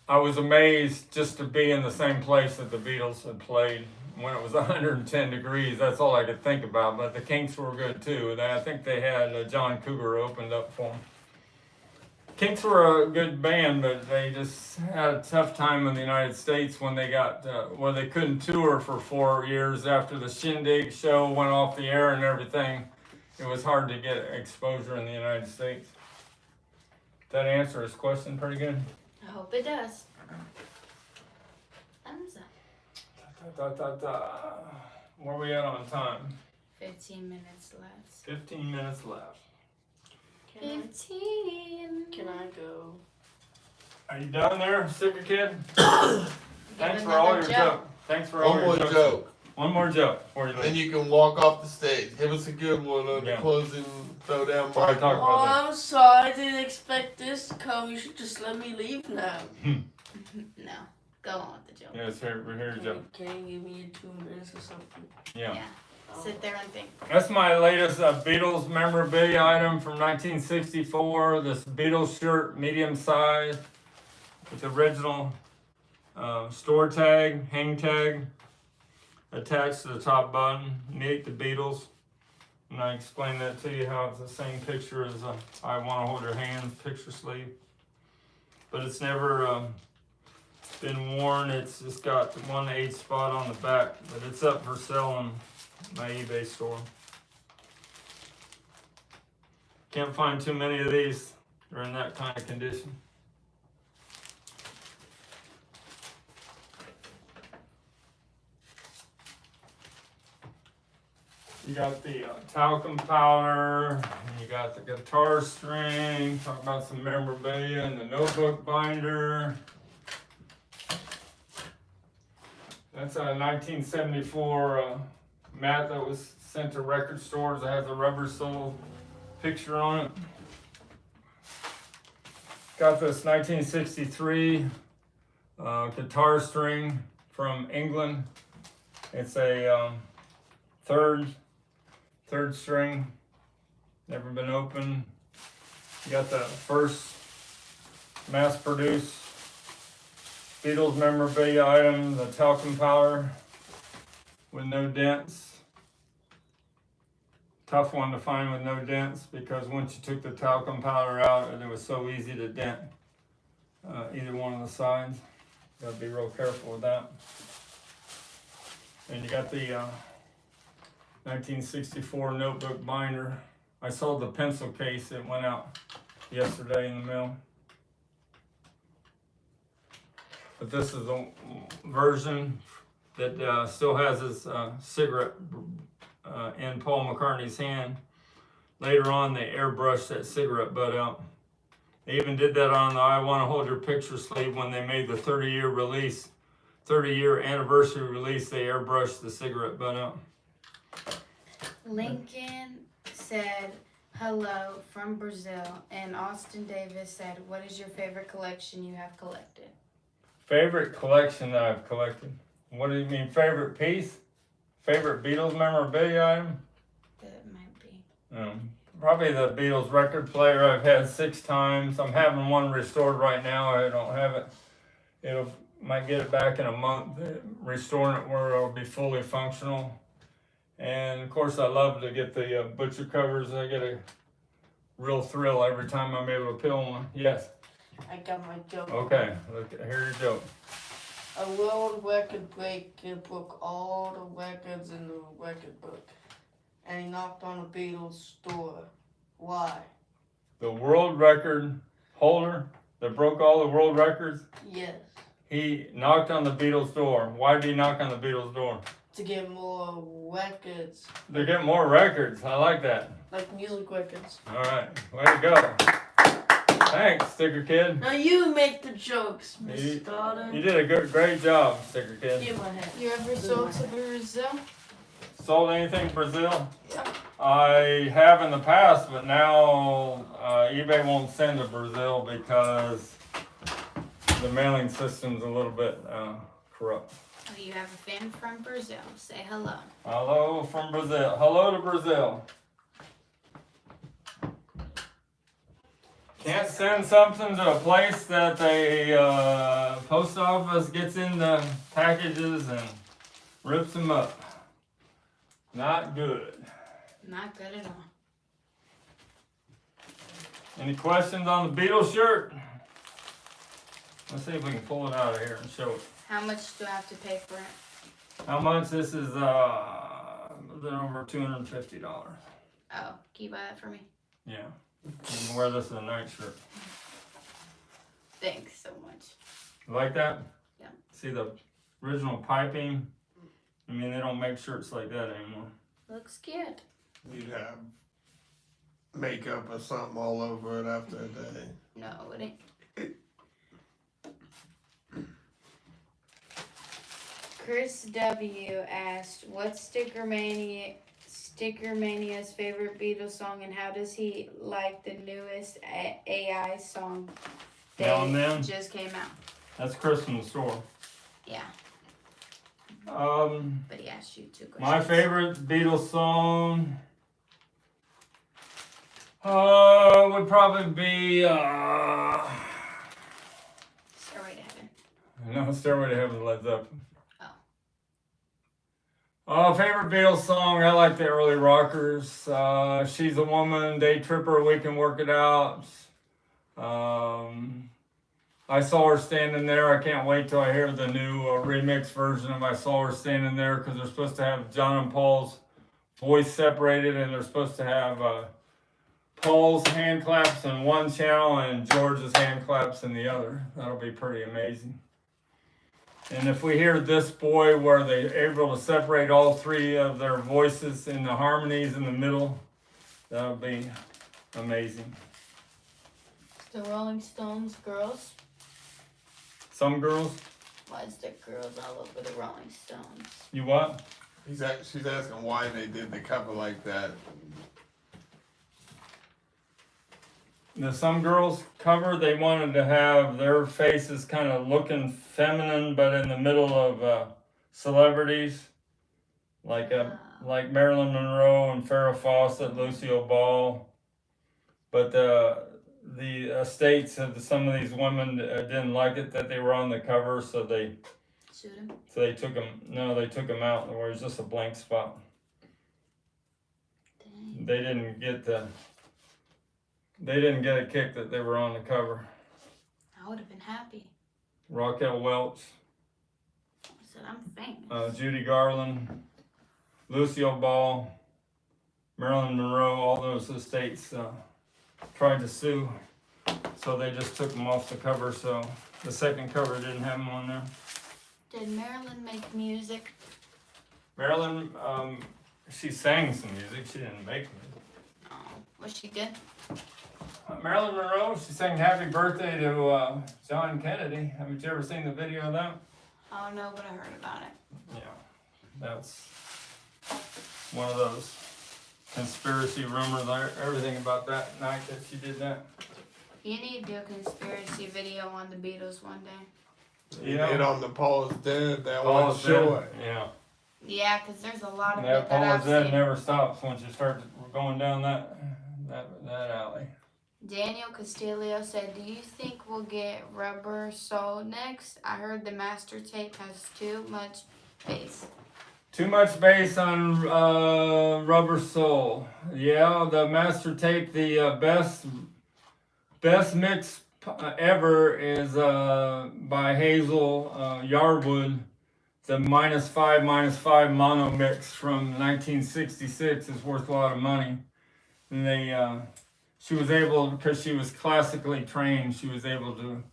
I was amazed just to be in the same place that the Beatles had played when it was 110 degrees. That's all I could think about, but the Kinks were good too. I think they had John Cougar opened up for them. Kinks were a good band, but they just had a tough time in the United States when they got, they couldn't tour for 4 years after the Shindig show went off the air and everything. It was hard to get exposure in the United States. That answer his question pretty good? I hope it does. Thumbs up. Where are we at on time? 15 minutes left. 15 minutes left. Can 15. I go? Are you done there, Sticker Kid? Thanks Give for all your another jokes. Thanks for all One your more jokes. joke. One more joke before you Then leave. you can walk off the stage. Give us a good one on the Yeah. closing throwdown Sorry, mic. talk Oh, about that. I'm sorry. I didn't expect this to come. You should just let me leave now. No, go on with the joke. Yes, here's your joke. Can you give me 2 minutes or something? Yeah. Yeah. Sit there and think. That's my latest Beatles memorabilia item from 1964. This Beatles shirt, medium size, with the original store tag, hang tag, attached to the top button. Meet the Beatles. And I explained that to you how it's the same picture as I Want to Hold Your Hand picture sleeve. But it's never been worn. It's just got the 1/8 spot on the back. But it's up for sale on my eBay store. Can't find too many of these. They're in that kind of condition. You got the talcum powder, and you got the guitar string, talk about some memorabilia, and the notebook binder. That's a 1974 mat that was sent to record stores that has a rubber sole picture on it. Got this 1963 guitar string from England. It's a third string, never been opened. You got the first mass-produced Beatles memorabilia item, the talcum powder with no dents. Tough one to find with no dents because once you took the talcum powder out, it was so easy to dent either one of the sides. Gotta be real careful with that. And you got the 1964 notebook binder. I sold the pencil case. It went out yesterday in the mail. But this is the version that still has his cigarette in Paul McCartney's hand. Later on, they airbrushed that cigarette butt out. They even did that on the I Want to Hold Your Picture sleeve when they made the 30-year anniversary release. They airbrushed the cigarette butt out. Lincoln said hello from Brazil, and Austin Davis said, what is your favorite collection you have collected? Favorite collection that I've collected? What do you mean, favorite piece? Favorite Beatles memorabilia item? That might be. Probably the Beatles record player I've had 6 times. I'm having one restored right now. I don't have it. Might get it back in a month, restoring it where it'll be fully functional. And of course, I love to get the butcher covers. I get a real thrill every time I'm able to peel one. Yes. I got my joke. Okay. Here's your joke. A world record breaker broke all the records in the record book, and he knocked on the Beatles' door. Why? The world record holder that broke all the world records. Yes. He knocked on the Beatles' door. Why did he knock on the Beatles' door? To get more records, To get more records. I like that. like music records. All right. Way to go. Thanks, Sticker Kid. Now you make the jokes, You- Miss Daughter. You did a great job, Sticker Kid. Give my head. You ever sold to Brazil? Sold anything Brazil? Yeah. I have in the past, but now eBay won't send to Brazil because the mailing system's a little bit corrupt. Oh, you have a fan from Brazil. Say hello. Hello from Brazil. Hello to Brazil. Can't send something to a place that the post office gets in the packages and rips them up. Not good. Not good at all. Any questions on the Beatles shirt? Let's see if we can pull it out of here and show it. How much do I have to pay for it? How much? This is a little over $250. Oh, can you buy that for me? Yeah. You can wear this as a night shirt. Thanks so much. You like that? Yeah. See the original piping? I mean, they don't make shirts like that anymore. Looks good. You'd have makeup or something all over it after a day. No, it ain't. Chris W. asked, what's STICKERMANIA's favorite Beatles song, and how does he like the newest AI song Now and Then? just came out? That's Chris from the store. Yeah, But he asked you 2 questions. my favorite Beatles song would probably be Stairway to Heaven. no, Stairway to Heaven, Led Zeppelin. Oh. Favorite Beatles song, I like the early rockers. She's a Woman, Day Tripper, We Can Work It Out. I Saw Her Standing There. I can't wait till I hear the new remix version of I Saw Her Standing There, because they're supposed to have John and Paul's voice separated, and they're supposed to have Paul's hand claps in one channel and George's hand claps in the other. That'll be pretty amazing. And if we hear This Boy, where they're able to separate all 3 of their voices in the harmonies in the middle, that'll be amazing. The Rolling Stones girls. Some girls, Why is there girls all over the Rolling Stones? you what? She's asking why they did the cover like that. The Some Girls cover, they wanted to have their faces kind of looking feminine, but in the middle of celebrities, like Marilyn Monroe and Farrah Fawcett, Lucille Ball. But the estates of some of these women didn't like it that they were on the cover, so they Shoot him. they took them. No, they took them out. There was just a blank spot. Dang. They didn't get a kick that they were on the cover. I would have been happy. Raquel Welch, I said, I'm famous. Judy Garland, Lucille Ball, Marilyn Monroe, all those estates tried to sue, so they just took them off the cover, so the second cover didn't have them on there. Did Marilyn make music? Marilyn, she sang some music, she didn't make music. Oh, was she good? Marilyn Monroe, she sang Happy Birthday to John Kennedy. Haven't you ever seen the video of that? Oh no, but I heard about it. Yeah, that's one of those conspiracy rumors, everything about that night that she did that. You need to do a conspiracy video on the Beatles one day. You did on the Paul's Dead, that Paul's one short. Dead, yeah. Yeah, because there's a lot of That it that I've Paul's Dead seen. never stops once you start going down that alley. Daniel Castillo said, do you think we'll get Rubber Soul next? I heard the master tape has too much bass. Too much bass on Rubber Soul. Yeah, the master tape, the best mix ever is by Hazel Yarwood. The -5 mono mix from 1966 is worth a lot of money. And she was able, because she was classically trained, she was able to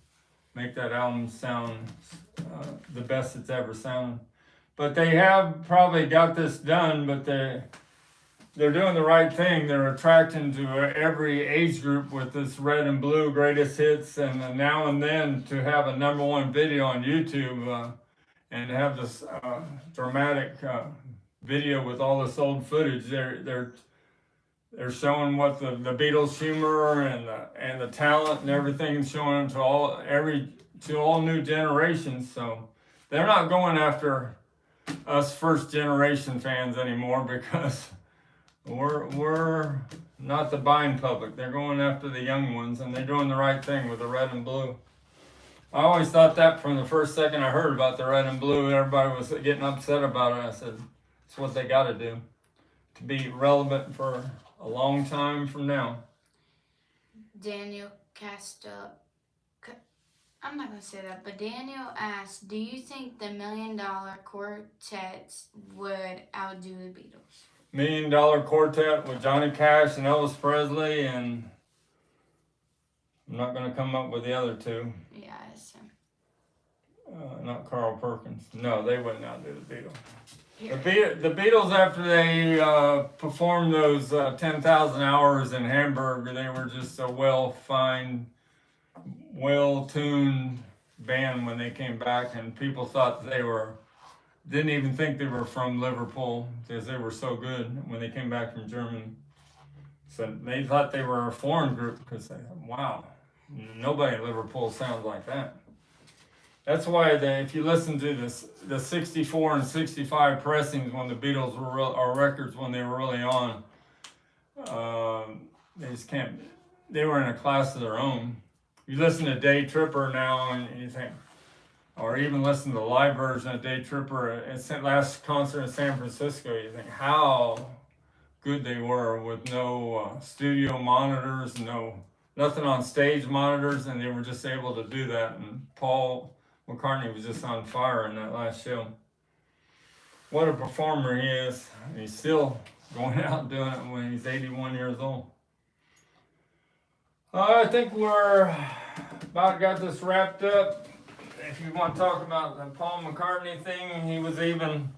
make that album sound the best it's ever sounded. But they have probably got this done, but they're doing the right thing. They're attracting to every age group with this red and blue greatest hits, and now and then to have a #1 video on YouTube and have this dramatic video with all this old footage. they're showing what the Beatles humor and the talent and everything, showing to all new generations. So they're not going after us first generation fans anymore, because we're not the buying public. They're going after the young ones, and they're doing the right thing with the red and blue. I always thought that from the first second I heard about the red and blue. Everybody was getting upset about it. I said, it's what they got to do to be relevant for a long time from now. Daniel I'm not going to say that, but Daniel asked, do you think the $1 Million Quartets would outdo the Beatles? $1 Million Quartet with Johnny Cash and Elvis Presley, and I'm not going to come up with the other two. Yeah, I assume. Not Carl Perkins. No, they wouldn't outdo the Beatles. Here. The Beatles, after they performed those 10,000 hours in Hamburg, they were just a well-tuned band when they came back, and people thought didn't even think they were from Liverpool, because they were so good when they came back from Germany. So they thought they were a foreign group, because they thought, wow, nobody in Liverpool sounds like that. That's why if you listen to the 64 and 65 pressings when the Beatles were or records when they were really on, they just can't. They were in a class of their own. You listen to Day Tripper now, and you think, or even listen to the live version of Day Tripper at last concert in San Francisco, you think how good they were with no studio monitors, nothing on stage monitors, and they were just able to do that. And Paul McCartney was just on fire in that last show. What a performer he is. He's still going out and doing it when he's 81 years old. I think we're about got this wrapped up. If you want to talk about the Paul McCartney thing, he was even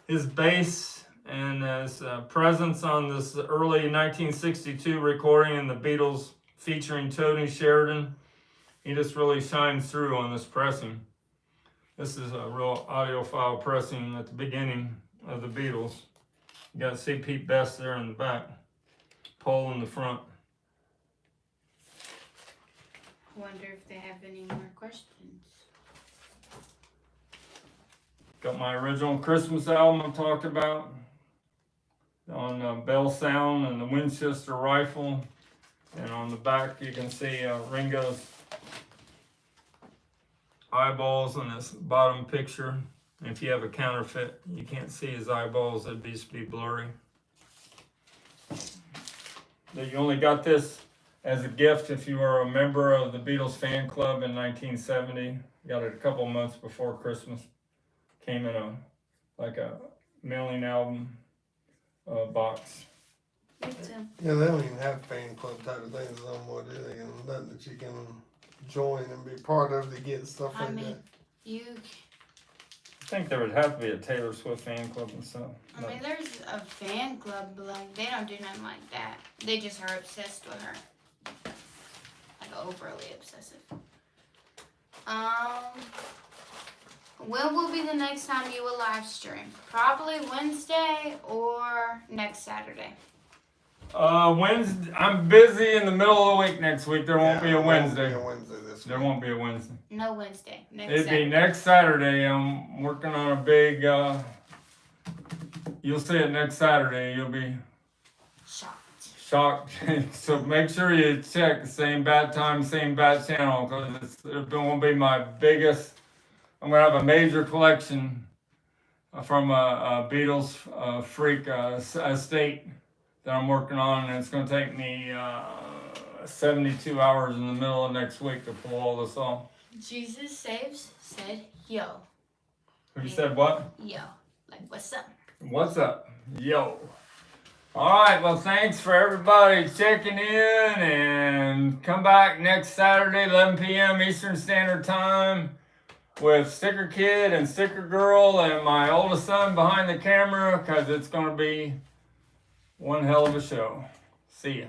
his bass and his presence on this early 1962 recording in the Beatles featuring Tony Sheridan. He just really shines through on this pressing. This is a real audiophile pressing at the beginning of the Beatles. You got to see Pete Best there in the back, Paul in the front. Wonder if they have any more questions. Got my original Christmas album I talked about on Bell Sound and the Winchester rifle. And on the back you can see Ringo's eyeballs in this bottom picture. And if you have a counterfeit, you can't see his eyeballs, it'd just be blurry. You only got this as a gift if you were a member of the Beatles fan club in 1970. Got it a couple months before Christmas. Came in a mailing album box. Me too. Yeah, they don't even have fan club type of things no more, do they? And nothing that you can join and be part of to get stuff like that. You. I think there would have to be a Taylor Swift fan club and stuff. I mean, there's a fan club, but like they don't do nothing like that. They just are obsessed with her, like overly obsessive. When will be the next time you will live stream? Probably Wednesday or next Saturday. Wednesday. I'm busy in the middle of the week next week. There won't be a Wednesday. There won't be a Wednesday this week. There won't be a Wednesday. No Wednesday. Next It'd Saturday. be next Saturday. I'm working on a big. You'll see it next Saturday. You'll be shocked. So make sure you check same bat time, same bat channel, because it won't be my biggest. I'm gonna have a major collection from a Beatles freak estate that I'm working on, and it's gonna take me 72 hours in the middle of next week to pull all this off. Jesus Saves said, yo. Who said what? Yo. Like, what's up? What's up? Yo. All right, well, thanks for everybody checking in, and come back next Saturday, 11 p.m. Eastern Standard Time, with Sticker Kid and Sticker Girl and my oldest son behind the camera, because it's going to be one hell of a show. See ya.